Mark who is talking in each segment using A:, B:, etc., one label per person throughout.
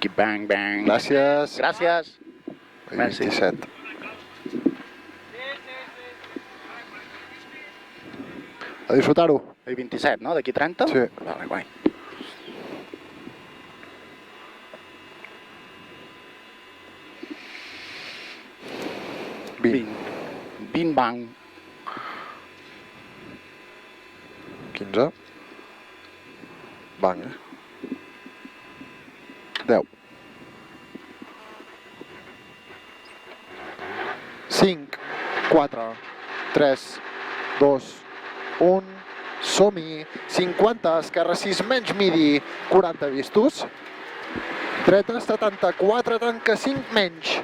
A: Bang, bang.
B: Gràcies.
A: Gràcies. Merci.
B: 27. A disfrutar-ho.
A: I 27, no? D'aquí 30?
B: Sí.
A: Vale, guai. Vint bang.
B: 15. Bang, 10. 5, 4, 3, 2, 1, som-hi. 50, esquerra 6, menys midi, 40 vistos. Dreta 74, tanca 5 menys.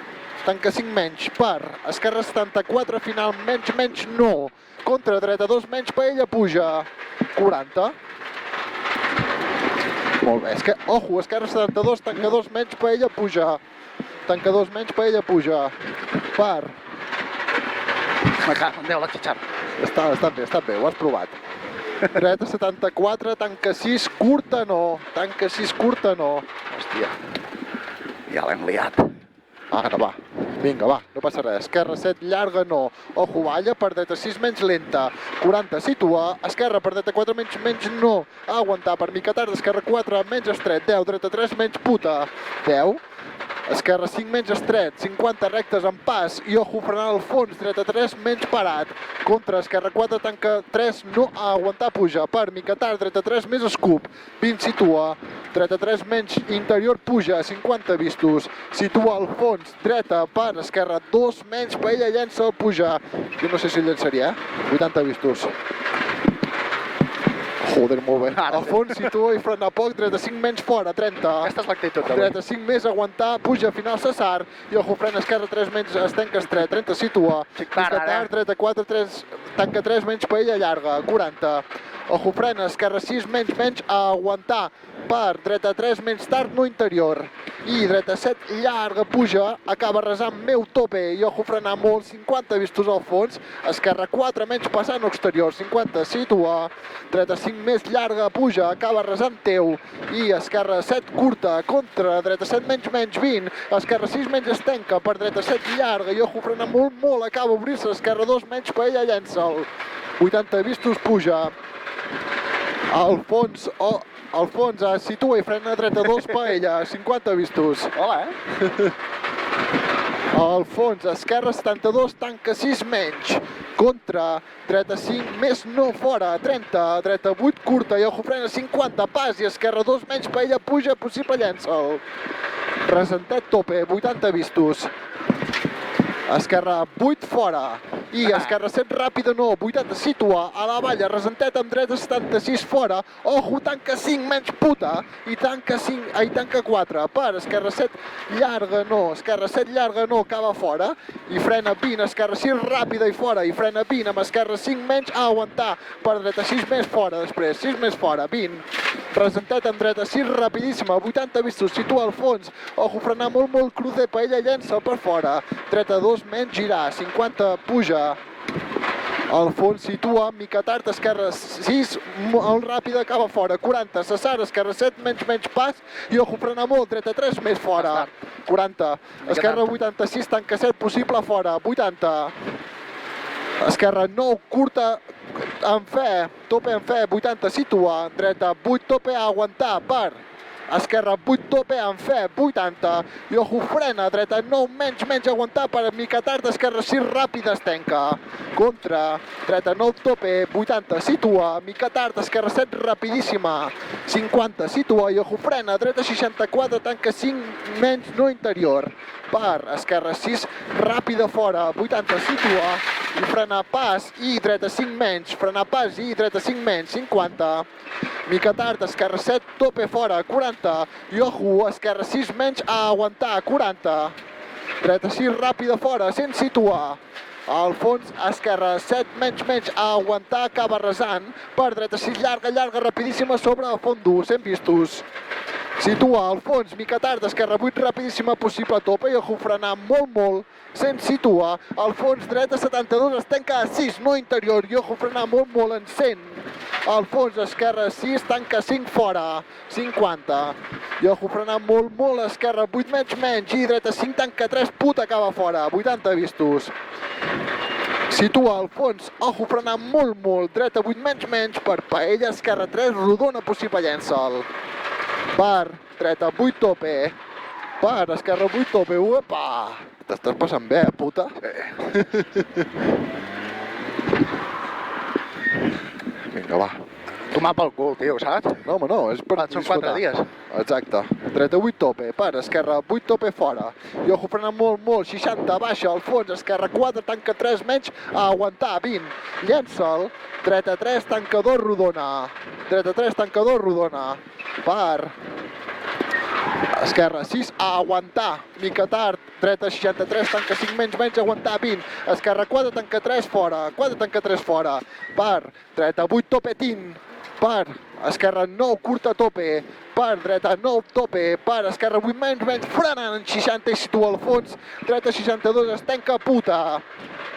B: Tanca 5 menys, per. Esquerra 74, final, menys, no. Contra dreta 2 menys, paella puja. 40. Molt bé, ojo, esquerra 72, tanca 2 menys, paella puja. Tanca 2 menys, paella puja. Per.
A: Me cago en Déu, la xitxarra.
B: Està bé, ho has provat. Dreta 74, tanca 6, curta no. Tanca 6, curta no.
A: Hòstia, ja l'hem liat.
B: Ara va, vinga va, no passa res. Esquerra 7, llarga no. Ojo, balla, per dreta 6, menys lenta. 40, situa. Esquerra per dreta 4, menys no. Aguantar per mica tard. Esquerra 4, menys estret. 10, dreta 3, menys puta. 10. Esquerra 5, menys estret, 50 rectes en pas i ojo frenant al fons, dreta 3, menys parat. Contra, esquerra 4, tanca 3, no a aguantar puja. Per, mica tard, dreta 3, més escup. 20, situa. Dreta 3, menys interior puja, 50 vistos. Situa al fons, dreta, per, esquerra 2, menys, paella, llença, puja. Jo no sé si el llançaria, 80 vistos. Joder, molt bé. Al fons, situa i frena poc, dreta 5 menys fora, 30.
A: Aquesta és l'actitud d'avui.
B: Dreta 5 més, aguantar, puja, final, cessar. I ojo, frena, esquerra 3 menys, estenca estret, 30, situa. Tard, dreta 4, 3, tanca 3 menys, paella llarga, 40. Ojo, frena, esquerra 6 menys, aguantar. Per, dreta 3 menys tard, no interior. I dreta 7, llarga, puja, acaba resant meu tope. I ojo, frenar molt, 50 vistos al fons. Esquerra 4 menys, passant no exterior, 50, situa. Dreta 5 més, llarga, puja, acaba resant teu. I esquerra 7, curta, contra, dreta 7 menys, 20. Esquerra 6 menys, estenca, per dreta 7, llarga. I ojo, frenar molt, acaba obrir-se. Esquerra 2 menys, paella, llença'l. 80 vistos, puja. Al fons, situa i frena dreta 2, paella, 50 vistos.
A: Hola,
B: Al fons, esquerra 72, tanca 6 menys. Contra, dreta 5, més no fora, 30, dreta 8, curta i ojo frena 50, pas i esquerra 2 menys, paella puja, possible llença'l. Resentet tope, 80 vistos. Esquerra 8 fora. I esquerra 7 ràpida no, 80 situa, a la valla, resentet amb dreta 76 fora, ojo, tanca 5 menys puta, i tanca 4, per, esquerra 7 llarga no, esquerra 7 llarga no, acaba fora, i frena 20, esquerra 6 ràpida i fora, i frena 20, amb esquerra 5 menys, a aguantar, per dreta 6 més fora després, 6 més fora, 20, resentet amb dreta 6 rapidíssima, 80 vistos, situa al fons, ojo, frenar molt cruder, paella llença per fora, dreta 2 menys girar, 50 puja, al fons situa, mica tard, esquerra 6, molt ràpida, acaba fora, 40, cessar, esquerra 7, menys pas, i ojo, frena molt, dreta 3, més fora, 40, esquerra 86, tanca 7, possible fora, 80, esquerra 9, curta, en fe, tope en fe, 80, situa, dreta 8, tope a aguantar, per, esquerra 8, tope en fe, 80, i ojo, frena, dreta 9, menys aguantar, per mica tard, esquerra 6, ràpida, estenca, contra, dreta 9, tope, 80, situa, mica tard, esquerra 7, rapidíssima, 50, situa, i ojo, frena, dreta 64, tanca 5, menys, no interior, per, esquerra 6, ràpida fora, 80, situa, i frena pas, i dreta 5 menys, frena pas, i dreta 5 menys, 50, mica tard, esquerra 7, tope fora, 40, i ojo, esquerra 6 menys, a aguantar, 40, dreta 6, ràpida fora, 100, situa, al fons, esquerra 7, menys, a aguantar, acaba resant, per dreta 6, llarga, rapidíssima, sobre el fondo, 100 vistos. Situa al fons, mica tard, esquerra 8, rapidíssima, possible tope, i ojo, frenar molt, 100, situa, al fons, dreta 72, estenca a 6, no interior, i ojo, frenar molt, en 100. al fons, esquerra 6, tanca 5 fora, 50. I ojo frenant molt, esquerra 8 menys, i dreta 5, tanca 3, puta, acaba fora, 80 vistos. Situa al fons, ojo frenant molt, dreta 8 menys, per paella, esquerra 3, rodona, possible llença'l. Per, dreta 8 tope, per, esquerra 8 tope, uepa! T'estàs passant bé, puta? Vinga, va.
A: Tomar pel cul, tio, saps?
B: No, home, no, és per
A: Són 4 dies.
B: Exacte. Dreta 8 tope, per, esquerra 8 tope fora. I ojo frenant molt, 60, baixa, al fons, esquerra 4, tanca 3 menys, a aguantar, 20. Llença'l, dreta 3, tanca 2, rodona. Dreta 3, tanca 2, rodona. Per, esquerra 6, a aguantar, mica tard, dreta 63, tanca 5 menys, aguantar 20, esquerra 4, tanca 3 fora, 4, tanca 3 fora, per, dreta 8 tope tin, per, esquerra 9 curta tope, per, dreta 9 tope, per, esquerra 8 menys, frenant en 60 i situa al fons, dreta 62, es tanca puta,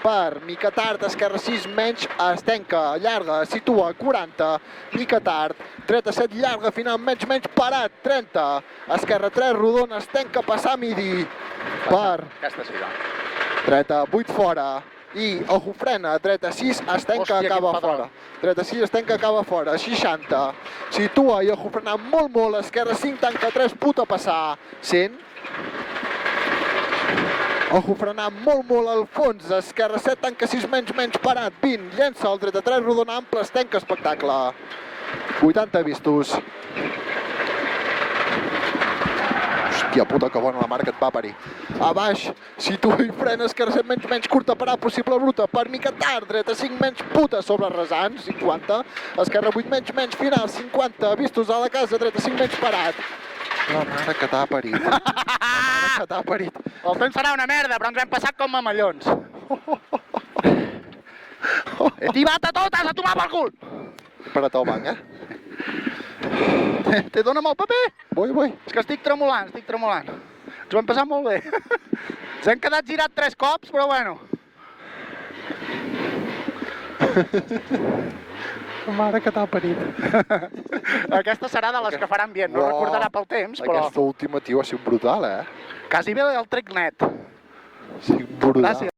B: per, mica tard, esquerra 6 menys, es tanca, llarga, situa 40, mica tard, dreta 7 llarga, final menys, parat, 30, esquerra 3 rodona, es tanca, passar midi, per,
A: Aquesta sí, doncs.
B: dreta 8 fora, i ojo frena, dreta 6, es tanca,
A: Hòstia,
B: acaba
A: quin pedal.
B: fora. Dreta 6, es tanca, acaba fora, 60, situa i ojo frenant molt, esquerra 5, tanca 3, puta passar, 100, ojo frenant molt al fons, esquerra 7, tanca 6 menys, parat, 20, llença el dreta 3, rodona ample, es tanca, espectacle, 80 vistos. Hòstia puta, que bona la marca et va parir. A baix, situa i frena, esquerra 7 menys, curta, parar, possible bruta, per mica tard, dreta 5 menys, puta, sobre rasant, 50, esquerra 8 menys, final, 50, vistos a la casa, dreta 5 menys, parat. La mare que t'ha parit. La mare que t'ha parit.
A: El temps serà una merda, però ens hem passat com mamellons. He tibat a totes, a tomar pel cul!
B: Parat al banc,
A: Te dona'm el paper?
B: Vull.
A: És que estic tremolant. Ens ho hem passat molt bé. Ens hem quedat girat 3 cops, però bueno.
B: La mare que t'ha parit.
A: Aquesta serà de les que faran bien, no recordarà pel temps, però...
B: Aquesta última, tio, ha sigut brutal,
A: Quasi bé el trec net.
B: Ha sigut brutal.
A: Gràcies.